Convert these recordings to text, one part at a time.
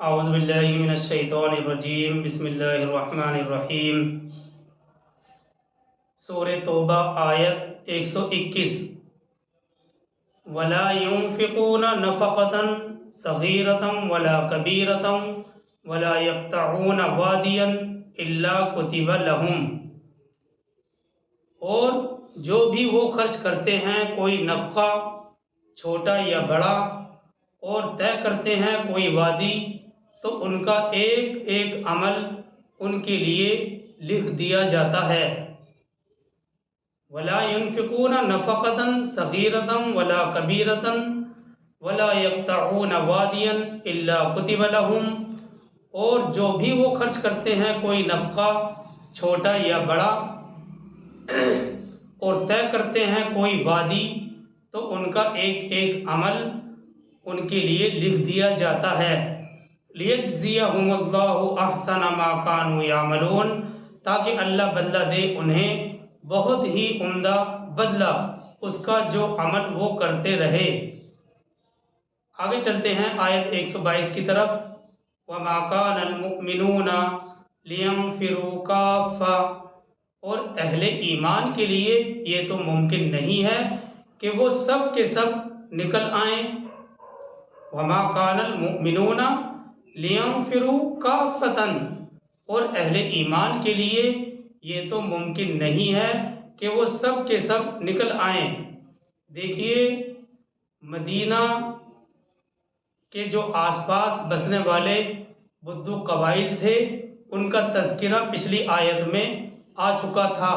اعوذ باللہ من الشیطان الرجیم بسم اللہ الرحمن الرحیم۔ سورہ توبہ آیت 121۔ وَلَا يُنْفِقُونَ نَفَقَةً صَغِيرَةً وَلَا كَبِيرَةً وَلَا يَقْطَعُونَ وَادِيًا إِلَّا كُتِبَ لَهُمْ۔ اور جو بھی وہ خرچ کرتے ہیں کوئی نفقہ چھوٹا یا بڑا اور طے کرتے ہیں کوئی وادی، تو ان کا ایک ایک عمل ان کے لیے لکھ دیا جاتا ہے۔ وَلَا يُنْفِقُونَ نَفَقَةً صَغِيرَةً وَلَا كَبِيرَةً وَلَا يَقْطَعُونَ وَادِيًا إِلَّا كُتِبَ لَهُمْ۔ اور جو بھی وہ خرچ کرتے ہیں کوئی نفقہ چھوٹا یا بڑا اور طے کرتے ہیں کوئی وادی، تو ان کا ایک ایک عمل ان کے لیے لکھ دیا جاتا ہے۔ لِيَجْزِيَهُمُ اللَّهُ أَحْسَنَ مَا كَانُوا يَعْمَلُونَ، تاکہ اللہ بدلہ دے انہیں بہت ہی عمدہ بدلہ اس کا جو عمل وہ کرتے رہے۔ آگے چلتے ہیں آیت 122 کی طرف۔ وَمَا كَانَ الْمُؤْمِنُونَ لِيَنْفِرُوا كَافَّةً، اور اہل ایمان کے لیے یہ تو ممکن نہیں ہے کہ وہ سب کے سب نکل آئیں۔ وَمَا كَانَ الْمُؤْمِنُونَ لِيَنْفِرُوا كَافَّةً، اور اہل ایمان کے لیے یہ تو ممکن نہیں ہے کہ وہ سب کے سب نکل آئیں۔ دیکھیے مدینہ کے جو آس پاس بسنے والے بدو قبائل تھے، ان کا تذکرہ پچھلی آیت میں آ چکا تھا،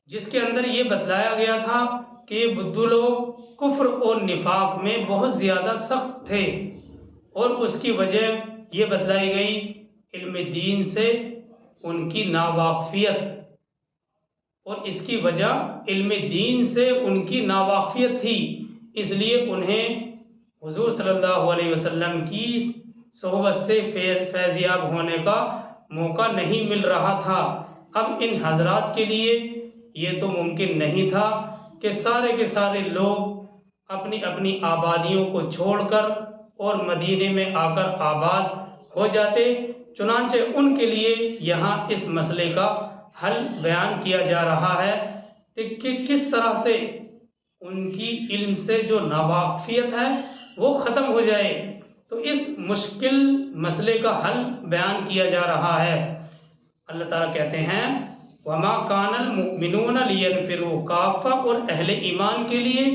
جس کے اندر یہ بتلایا گیا تھا کہ یہ بدو لوگ کفر اور نفاق میں بہت زیادہ سخت تھے، اور اس کی وجہ یہ بتلائی گئی علم دین سے ان کی ناواقفیت، اور اس کی وجہ علم دین سے ان کی ناواقفیت تھی، اس لیے انہیں حضور صلی اللہ علیہ وسلم کی صحبت سے فیضیاب ہونے کا موقع نہیں مل رہا تھا۔ اب ان حضرات کے لیے یہ تو ممکن نہیں تھا کہ سارے کے سارے لوگ اپنی اپنی آبادیوں کو چھوڑ کر اور مدینے میں آ کر آباد ہو جاتے، چنانچہ ان کے لیے یہاں اس مسئلے کا حل بیان کیا جا رہا ہے کہ کس طرح سے ان کی علم سے جو ناواقفیت ہے وہ ختم ہو جائے۔ تو اس مشکل مسئلے کا حل بیان کیا جا رہا ہے۔ اللہ تعالیٰ کہتے ہیں وَمَا كَانَ الْمُؤْمِنُونَ لِيَنْفِرُوا كَافَّةً، اور اہل ایمان کے لیے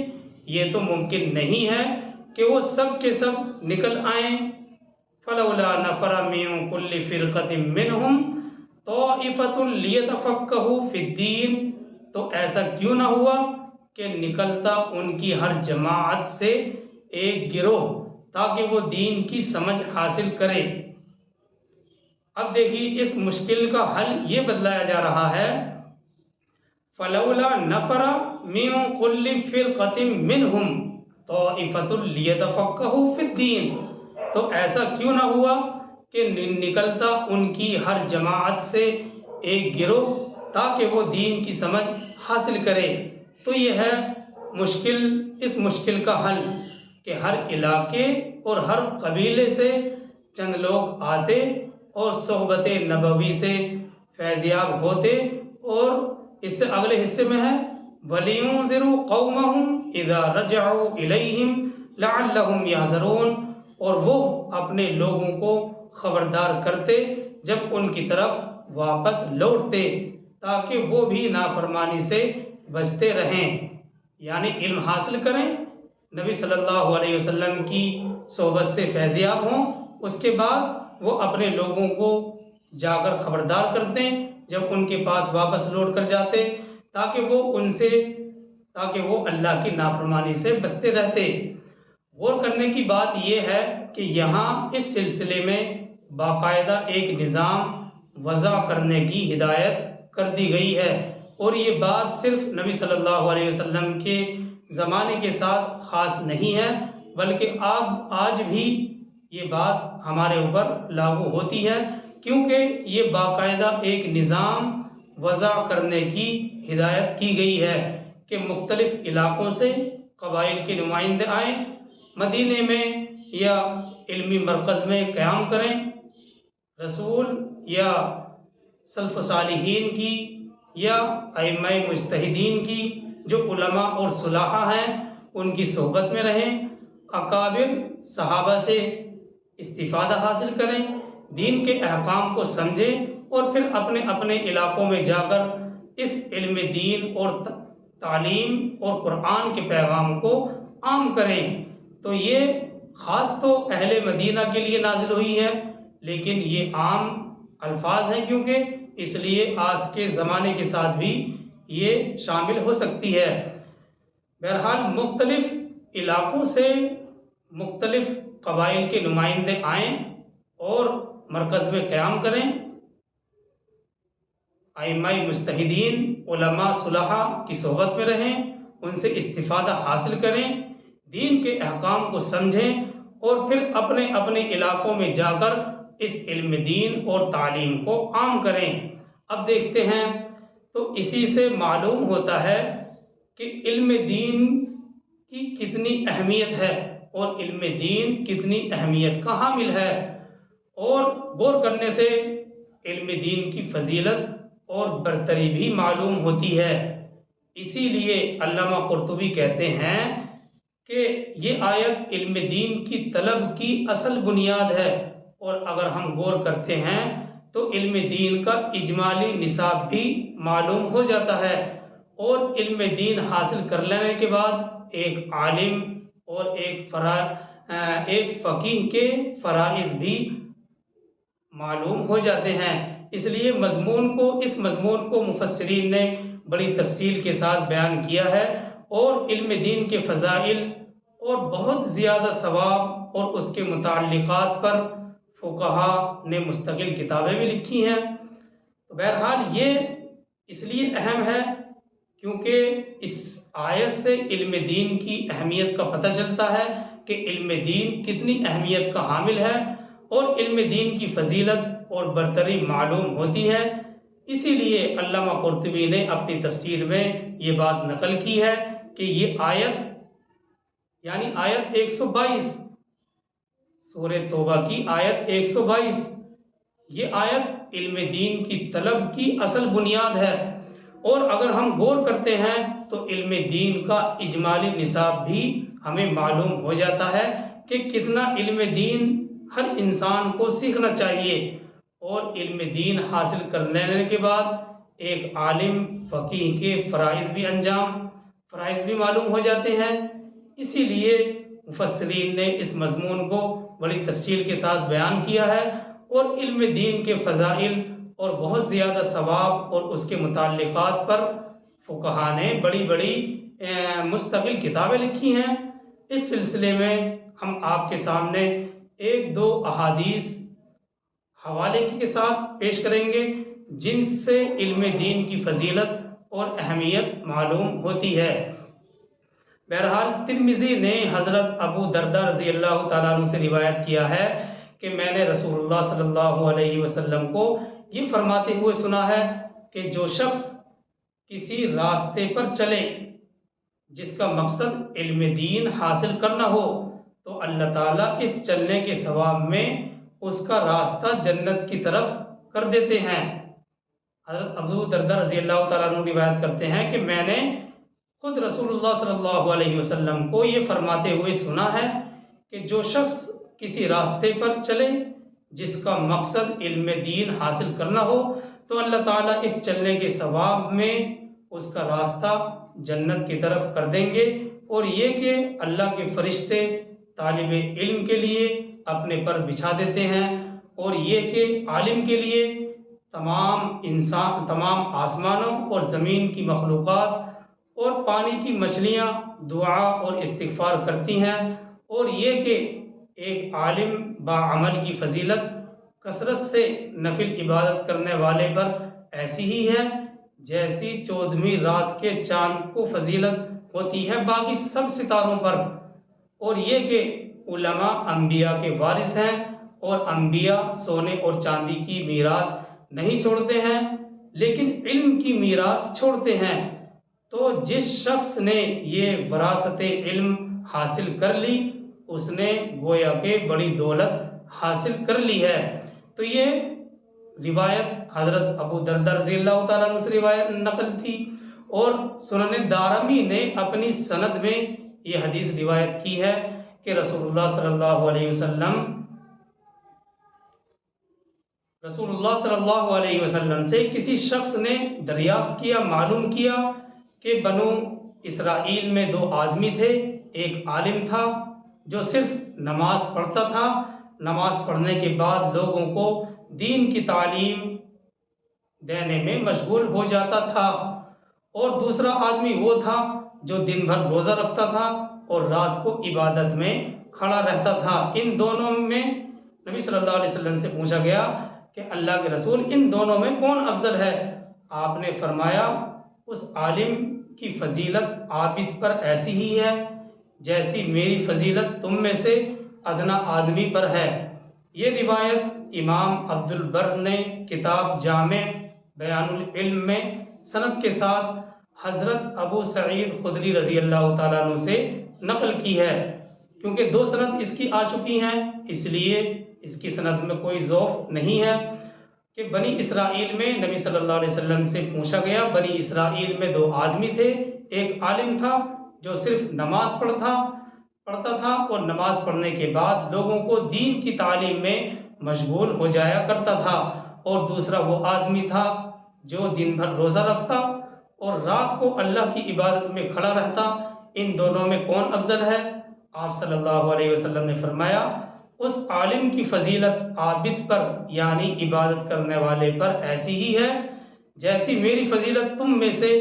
یہ تو ممکن نہیں ہے کہ وہ سب کے سب نکل آئیں۔ فَلَوْلَا نَفَرَ مِن كُلِّ فِرْقَةٍ مِّنْهُمْ طَائِفَةٌ لِيَتَفَقَّهُوا فِي الدِّينِ، تو ایسا کیوں نہ ہوا کہ نکلتا ان کی ہر جماعت سے ایک گروہ تاکہ وہ دین کی سمجھ حاصل کرے۔ اب دیکھیے اس مشکل کا حل یہ بتلایا جا رہا ہے فَلَوْلَا نَفَرَ مِن كُلِّ فِرْقَةٍ مِّنْهُمْ طَائِفَةٌ لِيَتَفَقَّهُوا فِي الدِّينِ، تو ایسا کیوں نہ ہوا کہ نکلتا ان کی ہر جماعت سے ایک گروہ تاکہ وہ دین کی سمجھ حاصل کرے۔ تو یہ ہے اس مشکل کا حل کہ ہر علاقے اور ہر قبیلے سے چند لوگ آتے اور صحبت نبوی سے فیضیاب ہوتے، اور اس سے اگلے حصے میں ہے وَلِيُنذِرُوا قَوْمَهُمْ إِذَا رَجَعُوا إِلَيْهِمْ لَعَلَّهُمْ يَحْذَرُونَ، اور وہ اپنے لوگوں کو خبردار کرتے جب ان کی طرف واپس لوٹتے، تاکہ وہ بھی نافرمانی سے بچتے رہیں، یعنی علم حاصل کریں، نبی صلی اللہ علیہ وسلم کی صحبت سے فیضیاب ہوں، اس کے بعد وہ اپنے لوگوں کو جا کر خبردار کرتے جب ان کے پاس واپس لوٹ کر جاتے، تاکہ وہ اللہ کی نافرمانی سے بچتے رہتے۔ غور کرنے کی بات یہ ہے کہ یہاں اس سلسلے میں باقاعدہ ایک نظام وضع کرنے کی ہدایت کر دی گئی ہے، اور یہ بات صرف نبی صلی اللہ علیہ وسلم کے زمانے کے ساتھ خاص نہیں ہے، بلکہ آج بھی یہ بات ہمارے اوپر لاگو ہوتی ہے، کیونکہ یہ باقاعدہ ایک نظام وضع کرنے کی ہدایت کی گئی ہے کہ مختلف علاقوں سے قبائل کے نمائندے آئیں، مدینے میں یا علمی مرکز میں قیام کریں، رسول یا سلف صالحین کی یا ائمہ مجتہدین کی جو علماء اور صلاحہ ہیں ان کی صحبت میں رہیں، اکابر صحابہ سے استفادہ حاصل کریں، دین کے احکام کو سمجھیں اور پھر اپنے اپنے علاقوں میں جا کر اس علم دین اور تعلیم اور قرآن کے پیغام کو عام کریں۔ تو یہ خاص تو اہل مدینہ کے لیے نازل ہوئی ہے، لیکن یہ عام الفاظ ہیں کیونکہ اس لیے آج کے زمانے کے ساتھ بھی یہ شامل ہو سکتی ہے۔ بہرحال مختلف علاقوں سے مختلف قبائل کے نمائندے آئیں اور مرکز میں قیام کریں، ائمہ مجتہدین علماء صلحاء کی صحبت میں رہیں، ان سے استفادہ حاصل کریں، دین کے احکام کو سمجھیں اور پھر اپنے اپنے علاقوں میں جا کر اس علم دین اور تعلیم کو عام کریں۔ اب دیکھتے ہیں تو اسی سے معلوم ہوتا ہے کہ علم دین کی کتنی اہمیت ہے اور علم دین کتنی اہمیت کا حامل ہے، اور غور کرنے سے علم دین کی فضیلت اور برتری بھی معلوم ہوتی ہے۔ اسی لیے علامہ قرطبی کہتے ہیں کہ یہ آیت علم دین کی طلب کی اصل بنیاد ہے، اور اگر ہم غور کرتے ہیں تو علم دین کا اجمالی نصاب بھی معلوم ہو جاتا ہے، اور علم دین حاصل کر لینے کے بعد ایک عالم اور ایک فقیہ کے فرائض بھی معلوم ہو جاتے ہیں۔ اس لیے اس مضمون کو مفسرین نے بڑی تفصیل کے ساتھ بیان کیا ہے، اور علم دین کے فضائل اور بہت زیادہ ثواب اور اس کے متعلقات پر فقہا نے مستقل کتابیں بھی لکھی ہیں۔ تو بہرحال یہ اس لیے اہم ہے کیونکہ اس آیت سے علم دین کی اہمیت کا پتہ چلتا ہے کہ علم دین کتنی اہمیت کا حامل ہے، اور علم دین کی فضیلت اور برتری معلوم ہوتی ہے۔ اسی لیے علامہ قرطبی نے اپنی تفسیر میں یہ بات نقل کی ہے کہ یہ آیت یعنی آیت 122 سورہ توبہ کی آیت 122 یہ آیت علم دین کی طلب کی اصل بنیاد ہے، اور اگر ہم غور کرتے ہیں تو علم دین کا اجمالی نصاب بھی ہمیں معلوم ہو جاتا ہے کہ کتنا علم دین ہر انسان کو سیکھنا چاہیے، اور علم دین حاصل کر لینے کے بعد ایک عالم فقیہ کے فرائض بھی معلوم ہو جاتے ہیں۔ اسی لیے مفسرین نے اس مضمون کو بڑی تفصیل کے ساتھ بیان کیا ہے، اور علم دین کے فضائل اور بہت زیادہ ثواب اور اس کے متعلقات پر فقہا نے بڑی مستقل کتابیں لکھی ہیں۔ اس سلسلے میں ہم آپ کے سامنے ایک دو احادیث حوالے کے ساتھ پیش کریں گے جن سے علم دین کی فضیلت اور اہمیت معلوم ہوتی ہے۔ بہرحال ترمذی نے حضرت ابو درداء رضی اللہ تعالیٰ عنہ سے روایت کیا ہے کہ میں نے رسول اللہ صلی اللہ علیہ وسلم کو یہ فرماتے ہوئے سنا ہے کہ جو شخص کسی راستے پر چلے جس کا مقصد علم دین حاصل کرنا ہو تو اللہ تعالیٰ اس چلنے کے ثواب میں اس کا راستہ جنت کی طرف کر دیتے ہیں۔ حضرت ابو درداء رضی اللہ تعالیٰ عنہ روایت کرتے ہیں کہ میں نے خود رسول اللہ صلی اللہ علیہ وسلم کو یہ فرماتے ہوئے سنا ہے کہ جو شخص کسی راستے پر چلے جس کا مقصد علم دین حاصل کرنا ہو تو اللہ تعالیٰ اس چلنے کے ثواب میں اس کا راستہ جنت کی طرف کر دیں گے، اور یہ کہ اللہ کے فرشتے طالب علم کے لیے اپنے پر بچھا دیتے ہیں، اور یہ کہ عالم کے لیے تمام آسمانوں اور زمین کی مخلوقات اور پانی کی مچھلیاں دعا اور استغفار کرتی ہیں، اور یہ کہ ایک عالم باعمل کی فضیلت کثرت سے نفل عبادت کرنے والے پر ایسی ہی ہے جیسی 14ویں رات کے چاند کو فضیلت ہوتی ہے باقی سب ستاروں پر، اور یہ کہ علماء انبیاء کے وارث ہیں، اور انبیاء سونے اور چاندی کی میراث نہیں چھوڑتے ہیں لیکن علم کی میراث چھوڑتے ہیں۔ تو جس شخص نے یہ وراثت علم حاصل کر لی اس نے گویا کہ بڑی دولت حاصل کر لی ہے۔ تو یہ روایت حضرت ابو دردہ رضی اللہ تعالیٰ عنہ سے روایت نقل تھی، اور سنن دارمی نے اپنی سند میں یہ حدیث روایت کی ہے کہ رسول اللہ صلی اللہ علیہ وسلم سے کسی شخص نے دریافت کیا، معلوم کیا کہ بنو اسرائیل میں دو آدمی تھے، ایک عالم تھا جو صرف نماز پڑھتا تھا، نماز پڑھنے کے بعد لوگوں کو دین کی تعلیم دینے میں مشغول ہو جاتا تھا، اور دوسرا آدمی وہ تھا جو دن بھر روزہ رکھتا تھا اور رات کو عبادت میں کھڑا رہتا تھا۔ ان دونوں میں نبی صلی اللہ علیہ وسلم سے پوچھا گیا کہ اللہ کے رسول ان دونوں میں کون افضل ہے؟ آپ نے فرمایا اس عالم کی فضیلت عابد پر ایسی ہی ہے جیسی میری فضیلت تم میں سے ادنا آدمی پر ہے۔ یہ روایت امام عبد البر نے کتاب جامع بیان العلم میں سند کے ساتھ حضرت ابو سعید خدری رضی اللہ تعالیٰ عنہ سے نقل کی ہے۔ کیونکہ دو سند اس کی آ چکی ہیں، اس لیے اس کی سند میں کوئی ضعف نہیں ہے کہ بنی اسرائیل میں نبی صلی اللہ علیہ وسلم سے پوچھا گیا، بنی اسرائیل میں دو آدمی تھے، ایک عالم تھا جو صرف نماز پڑھتا تھا اور نماز پڑھنے کے بعد لوگوں کو دین کی تعلیم میں مشغول ہو جایا کرتا تھا، اور دوسرا وہ آدمی تھا جو دن بھر روزہ رکھتا اور رات کو اللہ کی عبادت میں کھڑا رہتا۔ ان دونوں میں کون افضل ہے؟ آپ صلی اللہ علیہ وسلم نے فرمایا اس عالم کی فضیلت عابد پر یعنی عبادت کرنے والے پر ایسی ہی ہے جیسی میری فضیلت تم میں سے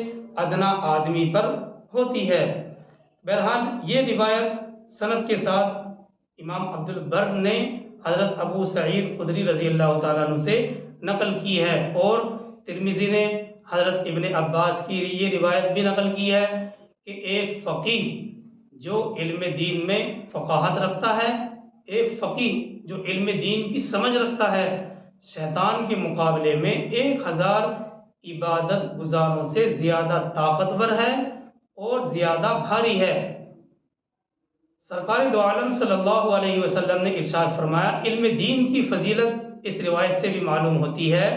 ادنا آدمی پر ہوتی ہے۔ بہرحال یہ روایت سند کے ساتھ امام عبد البر نے حضرت ابو سعید خدری رضی اللہ تعالیٰ عنہ سے نقل کی ہے، اور ترمذی نے حضرت ابن عباس کی یہ روایت بھی نقل کی ہے کہ ایک فقیہ جو علم دین میں فقاہت رکھتا ہے، ایک فقیہ جو علم دین کی سمجھ رکھتا ہے، شیطان کے مقابلے میں 1000 عبادت گزاروں سے زیادہ طاقتور ہے اور زیادہ بھاری ہے۔ سرکار دو عالم صلی اللہ علیہ وسلم نے ارشاد فرمایا، علم دین کی فضیلت اس روایت سے بھی معلوم ہوتی ہے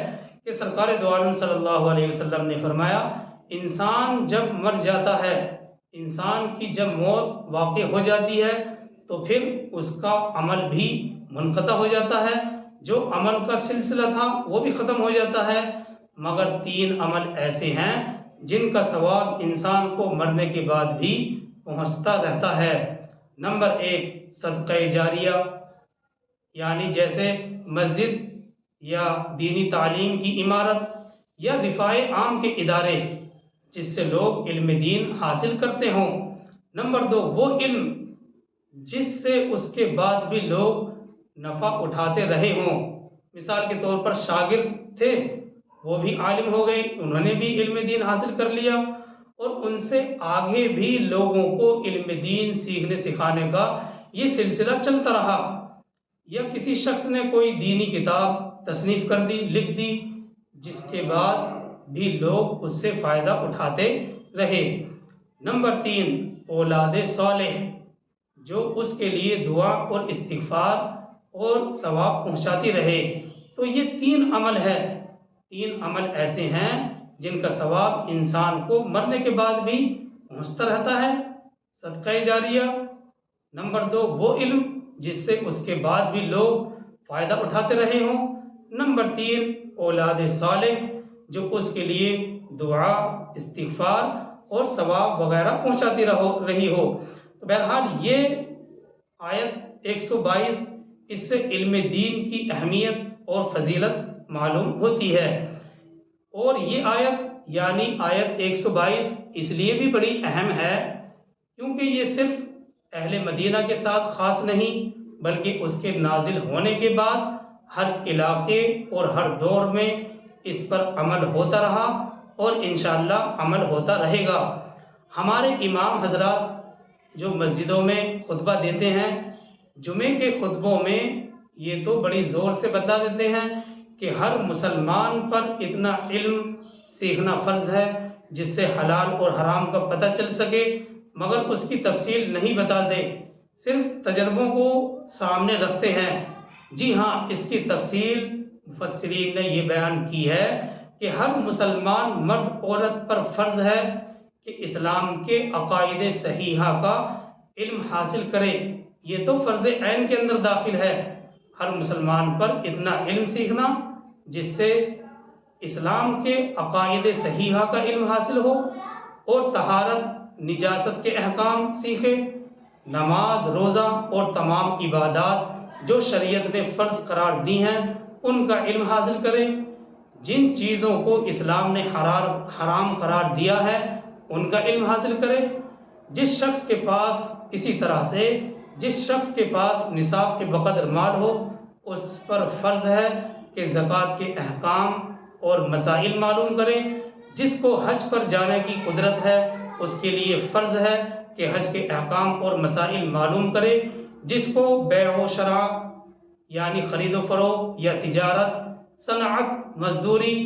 کہ سرکار دو عالم صلی اللہ علیہ وسلم نے فرمایا انسان جب مر جاتا ہے، انسان کی جب موت واقع ہو جاتی ہے تو پھر اس کا عمل بھی منقطع ہو جاتا ہے، جو عمل کا سلسلہ تھا وہ بھی ختم ہو جاتا ہے، مگر 3 عمل ایسے ہیں جن کا ثواب انسان کو مرنے کے بعد بھی پہنچتا رہتا ہے۔ نمبر 1 صدقہ جاریہ، یعنی جیسے مسجد یا دینی تعلیم کی عمارت یا رفاع عام کے ادارے جس سے لوگ علم دین حاصل کرتے ہوں۔ نمبر 2 وہ علم جس سے اس کے بعد بھی لوگ نفع اٹھاتے رہے ہوں، مثال کے طور پر شاگرد تھے وہ بھی عالم ہو گئے، انہوں نے بھی علم دین حاصل کر لیا، اور ان سے آگے بھی لوگوں کو علم دین سیکھنے سکھانے کا یہ سلسلہ چلتا رہا، یا کسی شخص نے کوئی دینی کتاب تصنیف کر دی، لکھ دی، جس کے بعد بھی لوگ اس سے فائدہ اٹھاتے رہے۔ نمبر 3 اولاد صالح، جو اس کے لیے دعا اور استغفار اور ثواب پہنچاتی رہے۔ تو یہ 3 عمل ہے، 3 عمل ایسے ہیں جن کا ثواب انسان کو مرنے کے بعد بھی پہنچتا رہتا ہے۔ صدقہ جاریہ، نمبر 2 وہ علم جس سے اس کے بعد بھی لوگ فائدہ اٹھاتے رہے ہوں، نمبر 3 اولاد صالح جو اس کے لیے دعا، استغفار اور ثواب وغیرہ پہنچاتی رہی ہو۔ تو بہرحال یہ آیت 122 اس سے علم دین کی اہمیت اور فضیلت معلوم ہوتی ہے، اور یہ آیت یعنی آیت 122 اس لیے بھی بڑی اہم ہے کیونکہ یہ صرف اہل مدینہ کے ساتھ خاص نہیں بلکہ اس کے نازل ہونے کے بعد ہر علاقے اور ہر دور میں اس پر عمل ہوتا رہا اور انشاءاللہ عمل ہوتا رہے گا۔ ہمارے امام حضرات جو مسجدوں میں خطبہ دیتے ہیں، جمعے کے خطبوں میں یہ تو بڑی زور سے بتا دیتے ہیں کہ ہر مسلمان پر اتنا علم سیکھنا فرض ہے جس سے حلال اور حرام کا پتہ چل سکے، مگر اس کی تفصیل نہیں بتا دے، صرف تجربوں کو سامنے رکھتے ہیں۔ جی ہاں، اس کی تفصیل مفسرین نے یہ بیان کی ہے کہ ہر مسلمان مرد عورت پر فرض ہے کہ اسلام کے عقائد صحیحہ کا علم حاصل کرے۔ یہ تو فرض عین کے اندر داخل ہے، ہر مسلمان پر اتنا علم سیکھنا جس سے اسلام کے عقائد صحیحہ کا علم حاصل ہو، اور طہارت نجاست کے احکام سیکھے، نماز روزہ اور تمام عبادات جو شریعت نے فرض قرار دی ہیں ان کا علم حاصل کرے، جن چیزوں کو اسلام نے حرام قرار دیا ہے ان کا علم حاصل کرے۔ جس شخص کے پاس اسی طرح سے جس شخص کے پاس نصاب کے بقدر مال ہو اس پر فرض ہے کہ زکوٰۃ کے احکام اور مسائل معلوم کرے۔ جس کو حج پر جانے کی قدرت ہے اس کے لیے فرض ہے کہ حج کے احکام اور مسائل معلوم کرے۔ جس کو بیع و شراء یعنی خرید و فروخت یا تجارت، صنعت، مزدوری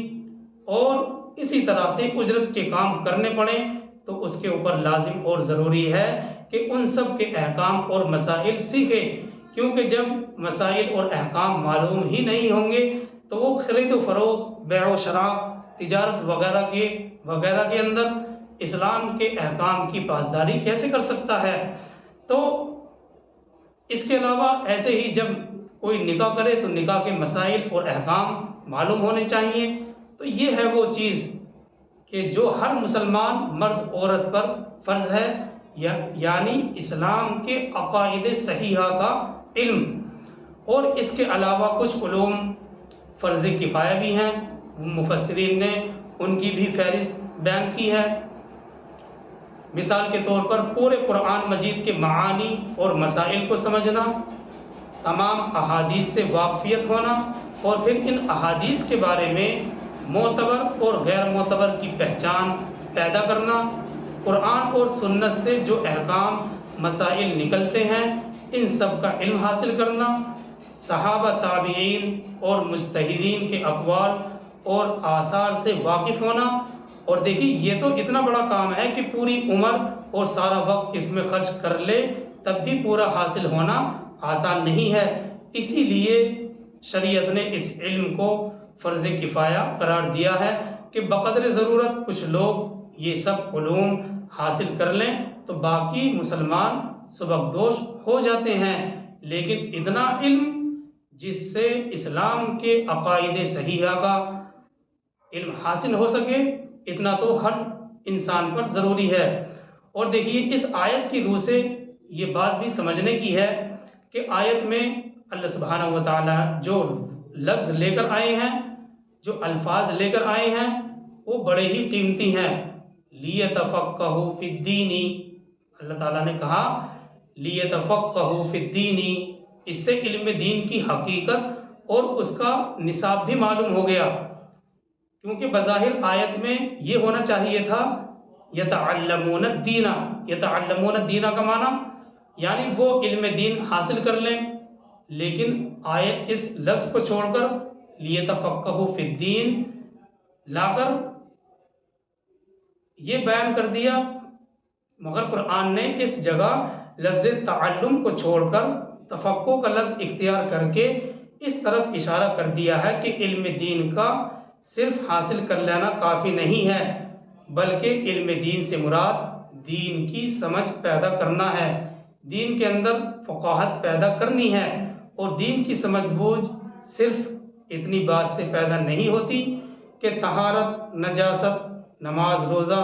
اور اسی طرح سے اجرت کے کام کرنے پڑیں تو اس کے اوپر لازم اور ضروری ہے کہ ان سب کے احکام اور مسائل سیکھے، کیونکہ جب مسائل اور احکام معلوم ہی نہیں ہوں گے تو وہ خرید و فروخت، بیع و شراء، تجارت وغیرہ کے اندر اسلام کے احکام کی پاسداری کیسے کر سکتا ہے؟ تو اس کے علاوہ ایسے ہی جب کوئی نکاح کرے تو نکاح کے مسائل اور احکام معلوم ہونے چاہیے۔ تو یہ ہے وہ چیز کہ جو ہر مسلمان مرد عورت پر فرض ہے، یعنی اسلام کے عقائد صحیحہ کا علم۔ اور اس کے علاوہ کچھ علوم فرض کفایہ بھی ہیں، مفسرین نے ان کی بھی فہرست بیان کی ہے۔ مثال کے طور پر پورے قرآن مجید کے معانی اور مسائل کو سمجھنا، تمام احادیث سے واقفیت ہونا، اور پھر ان احادیث کے بارے میں معتبر اور غیر معتبر کی پہچان پیدا کرنا، قرآن اور سنت سے جو احکام مسائل نکلتے ہیں ان سب کا علم حاصل کرنا، صحابہ، تابعین اور مجتہدین کے اقوال اور آثار سے واقف ہونا۔ اور دیکھیے یہ تو اتنا بڑا کام ہے کہ پوری عمر اور سارا وقت اس میں خرچ کر لے تب بھی پورا حاصل ہونا آسان نہیں ہے۔ اسی لیے شریعت نے اس علم کو فرض کفایہ قرار دیا ہے کہ بقدر ضرورت کچھ لوگ یہ سب علوم حاصل کر لیں تو باقی مسلمان سبکدوش ہو جاتے ہیں، لیکن اتنا علم جس سے اسلام کے عقائد صحیحہ کا علم حاصل ہو سکے اتنا تو ہر انسان پر ضروری ہے۔ اور دیکھیے اس آیت کی روح سے یہ بات بھی سمجھنے کی ہے کہ آیت میں اللہ سبحانہ و تعالی جو لفظ لے کر آئے ہیں، جو الفاظ لے کر آئے ہیں وہ بڑے ہی قیمتی ہیں۔ لیتفقہوا فی الدین، اللہ تعالیٰ نے کہا لیتفقہوا فی الدین، اس سے علم دین کی حقیقت اور اس کا نصاب بھی معلوم ہو گیا، کیونکہ بظاہر آیت میں یہ ہونا چاہیے تھا یتعلمون الدین، یتعلمون الدین کا معنی یعنی وہ علم دین حاصل کر لیں، لیکن آیت اس لفظ کو چھوڑ کر لیتفقہوا فی الدین لا کر یہ بیان کر دیا، مگر قرآن نے اس جگہ لفظ تعلم کو چھوڑ کر تفقہ کا لفظ اختیار کر کے اس طرف اشارہ کر دیا ہے کہ علم دین کا صرف حاصل کر لینا کافی نہیں ہے، بلکہ علم دین سے مراد دین کی سمجھ پیدا کرنا ہے، دین کے اندر فقاہت پیدا کرنی ہے۔ اور دین کی سمجھ بوجھ صرف اتنی بات سے پیدا نہیں ہوتی کہ طہارت، نجاست، نماز روزہ،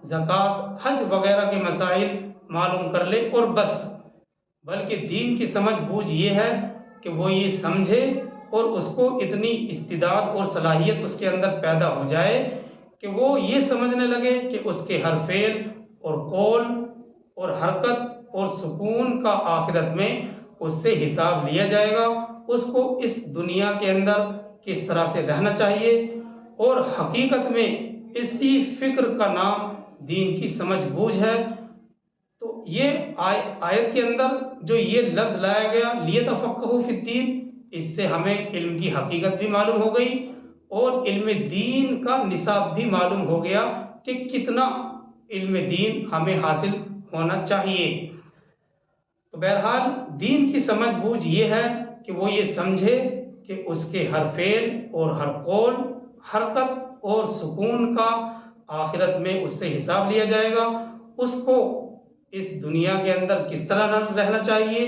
زکوٰۃ، حج وغیرہ کے مسائل معلوم کر لے اور بس، بلکہ دین کی سمجھ بوجھ یہ ہے کہ وہ یہ سمجھے اور اس کو اتنی استعداد اور صلاحیت اس کے اندر پیدا ہو جائے کہ وہ یہ سمجھنے لگے کہ اس کے ہر فعل اور قول اور حرکت اور سکون کا آخرت میں اس سے حساب لیا جائے گا، اس کو اس دنیا کے اندر کس طرح سے رہنا چاہیے، اور حقیقت میں اسی فکر کا نام دین کی سمجھ بوجھ ہے۔ تو یہ آیت کے اندر جو یہ لفظ لایا گیا لیتفقہوا فی الدین، اس سے ہمیں علم کی حقیقت بھی معلوم ہو گئی اور علم دین کا نصاب بھی معلوم ہو گیا کہ کتنا علم دین ہمیں حاصل ہونا چاہیے۔ تو بہرحال دین کی سمجھ بوجھ یہ ہے کہ وہ یہ سمجھے کہ اس کے ہر فعل اور ہر قول، حرکت اور سکون کا آخرت میں اس سے حساب لیا جائے گا، اس کو اس دنیا کے اندر کس طرح رہنا چاہیے،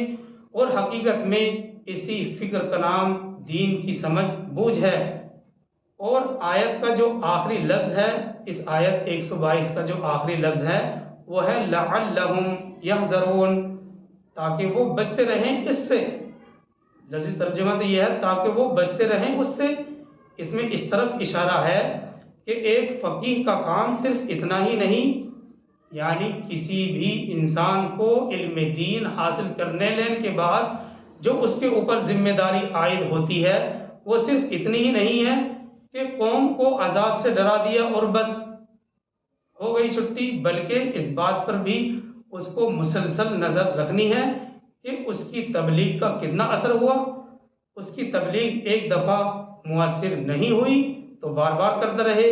اور حقیقت میں اسی فکر کا نام دین کی سمجھ بوجھ ہے۔ اور آیت کا جو آخری لفظ ہے، اس آیت 122 کا جو آخری لفظ ہے وہ ہے لعلہم یحذرون، تاکہ وہ بچتے رہیں اس سے۔ لفظی ترجمہ تو یہ ہے تاکہ وہ بچتے رہیں اس سے۔ اس میں اس طرف اشارہ ہے کہ ایک فقیہ کا کام صرف اتنا ہی نہیں، یعنی کسی بھی انسان کو علم دین حاصل کرنے لینے کے بعد جو اس کے اوپر ذمہ داری عائد ہوتی ہے وہ صرف اتنی ہی نہیں ہے کہ قوم کو عذاب سے ڈرا دیا اور بس ہو گئی چھٹی، بلکہ اس بات پر بھی اس کو مسلسل نظر رکھنی ہے کہ اس کی تبلیغ کا کتنا اثر ہوا۔ اس کی تبلیغ ایک دفعہ مؤثر نہیں ہوئی تو بار بار کرتا رہے،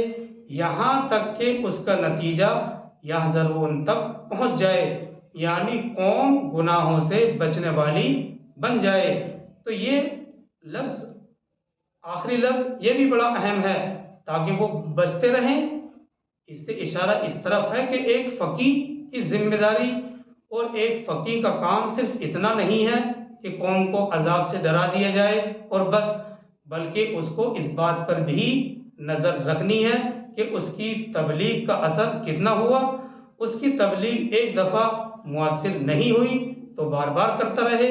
یہاں تک کہ اس کا نتیجہ یحذرون تک پہنچ جائے، یعنی قوم گناہوں سے بچنے والی بن جائے۔ تو یہ لفظ، آخری لفظ یہ بھی بڑا اہم ہے، تاکہ وہ بچتے رہیں۔ اس سے اشارہ اس طرف ہے کہ ایک فقیہ کی ذمہ داری اور ایک فقیہ کا کام صرف اتنا نہیں ہے کہ قوم کو عذاب سے ڈرا دیا جائے اور بس، بلکہ اس کو اس بات پر بھی نظر رکھنی ہے کہ اس کی تبلیغ کا اثر کتنا ہوا۔ اس کی تبلیغ ایک دفعہ مؤثر نہیں ہوئی تو بار بار کرتا رہے،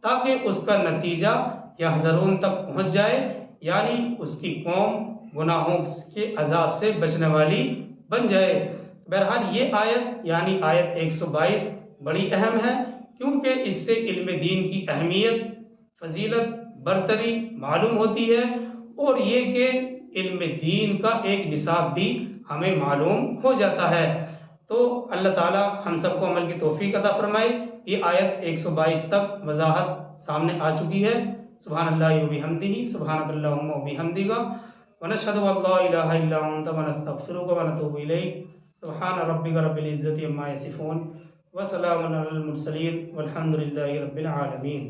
تاکہ اس کا نتیجہ یحذرون تک پہنچ جائے، یعنی اس کی قوم گناہوں کے عذاب سے بچنے والی بن جائے۔ بہرحال یہ آیت یعنی آیت 122 بڑی اہم ہے، کیونکہ اس سے علم دین کی اہمیت، فضیلت، برتری معلوم ہوتی ہے، اور یہ کہ علم دین کا ایک نصاب بھی ہمیں معلوم ہو جاتا ہے۔ تو اللہ تعالی ہم سب کو عمل کی توفیق عطا فرمائے۔ یہ آیت 122 تک وضاحت سامنے آ چکی ہے۔ سبحان اللہ و بحمدہ، سبحانک اللہم و بحمدک، ونشہد ان لا الہ الا انت ونستغفرک ونتوب الیک۔ سبحان ربک رب العزۃ عما یصفون، وسلام علی المرسلین، والحمد للہ رب العالمین۔